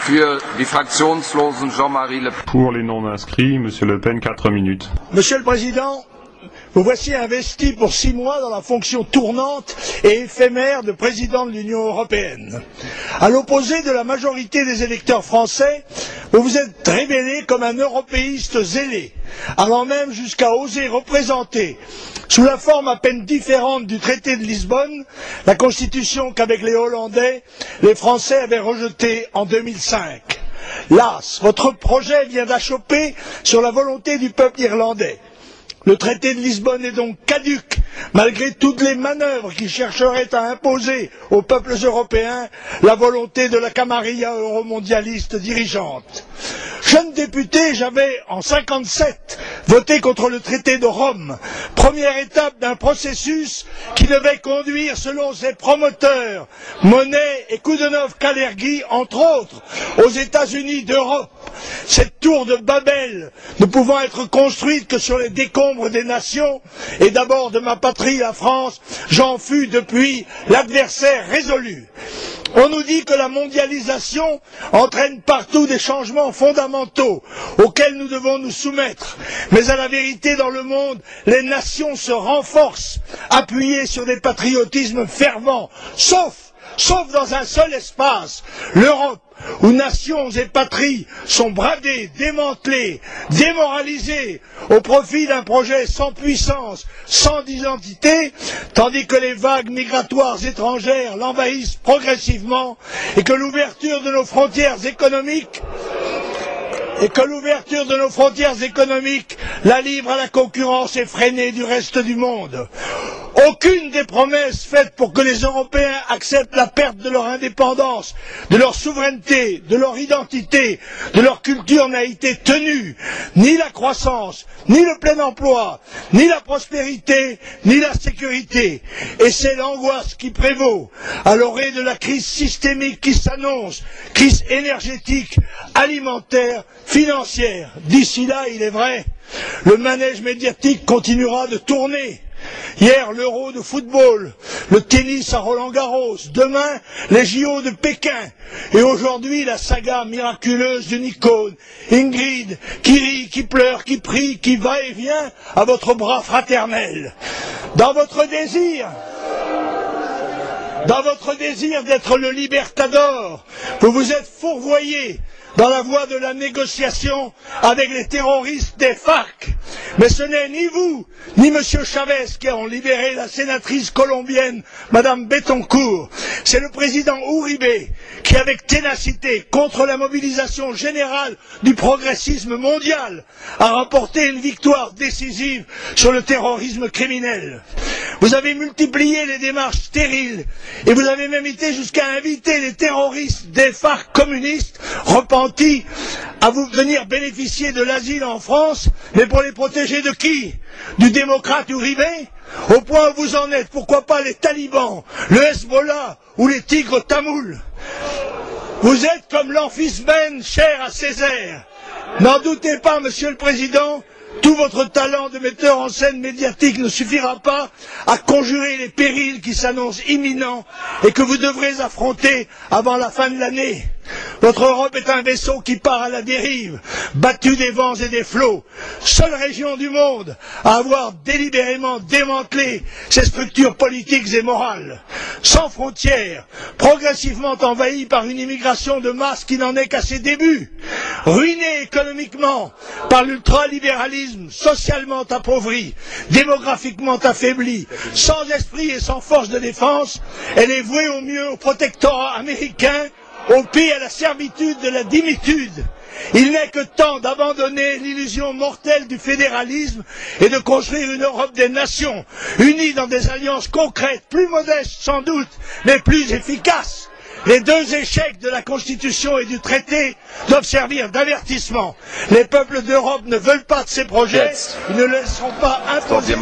Für die Fraktionslosen Jean-Marie Le Pen. Pour les non-inscrits, Monsieur Le Pen, 4 minutes. Monsieur le Président, vous voici investi pour 6 mois dans la fonction tournante et éphémère de président de l'Union européenne. À l'opposé de la majorité des électeurs français, vous vous êtes révélé comme un européiste zélé, allant même jusqu'à oser représenter, sous la forme à peine différente du traité de Lisbonne, la constitution qu'avec les Hollandais, les Français avaient rejetée en 2005. Las, votre projet vient d'achopper sur la volonté du peuple irlandais. Le traité de Lisbonne est donc caduc, malgré toutes les manœuvres qui chercheraient à imposer aux peuples européens la volonté de la camarilla euromondialiste dirigeante. Jeune député, j'avais, en 1957, voté contre le traité de Rome, première étape d'un processus qui devait conduire, selon ses promoteurs, Monnet et Koudenov-Kalergi, entre autres, aux États-Unis d'Europe. Cette tour de Babel, ne pouvant être construite que sur les décombres des nations, et d'abord de ma patrie, la France, j'en fus depuis l'adversaire résolu. On nous dit que la mondialisation entraîne partout des changements fondamentaux auxquels nous devons nous soumettre. Mais à la vérité, dans le monde, les nations se renforcent, appuyées sur des patriotismes fervents, sauf dans un seul espace, l'Europe, où nations et patries sont bradées, démantelées, démoralisées au profit d'un projet sans puissance, sans identité, tandis que les vagues migratoires étrangères l'envahissent progressivement et que l'ouverture de nos frontières économiques la livre à la concurrence effrénée du reste du monde. Aucune des promesses faites pour que les Européens acceptent la perte de leur indépendance, de leur souveraineté, de leur identité, de leur culture n'a été tenue. Ni la croissance, ni le plein emploi, ni la prospérité, ni la sécurité. Et c'est l'angoisse qui prévaut à l'orée de la crise systémique qui s'annonce, crise énergétique, alimentaire, financière. D'ici là, il est vrai, le manège médiatique continuera de tourner. Hier, l'Euro de football, le tennis à Roland-Garros, demain, les JO de Pékin, et aujourd'hui, la saga miraculeuse d'une icône, Ingrid, qui rit, qui pleure, qui prie, qui va et vient à votre bras fraternel. Dans votre désir d'être le libertador, vous vous êtes fourvoyé dans la voie de la négociation avec les terroristes des FARC. Mais ce n'est ni vous, ni M. Chavez qui ont libéré la sénatrice colombienne, Mme Bettencourt. C'est le président Uribe qui, avec ténacité, contre la mobilisation générale du progressisme mondial, a remporté une victoire décisive sur le terrorisme criminel. Vous avez multiplié les démarches stériles et vous avez même été jusqu'à inviter les terroristes des FARC communistes repentis à vous venir bénéficier de l'asile en France, mais pour les protéger de qui? Du démocrate Uribe? Au point où vous en êtes, pourquoi pas les talibans, le Hezbollah ou les tigres tamouls? Vous êtes comme l'amphibène cher à Césaire. N'en doutez pas, Monsieur le Président, tout votre talent de metteur en scène médiatique ne suffira pas à conjurer les périls qui s'annoncent imminents et que vous devrez affronter avant la fin de l'année. Votre Europe est un vaisseau qui part à la dérive, battu des vents et des flots. Seule région du monde à avoir délibérément démantelé ses structures politiques et morales. Sans frontières, progressivement envahie par une immigration de masse qui n'en est qu'à ses débuts. Ruinée économiquement par l'ultralibéralisme, socialement appauvrie, démographiquement affaiblie, sans esprit et sans force de défense, elle est vouée au mieux au protectorat américain, au pire à la servitude de la dimitude. Il n'est que temps d'abandonner l'illusion mortelle du fédéralisme et de construire une Europe des nations, unie dans des alliances concrètes, plus modestes sans doute, mais plus efficaces. Les deux échecs de la Constitution et du traité doivent servir d'avertissement. Les peuples d'Europe ne veulent pas de ces projets, ils ne laisseront pas imposer.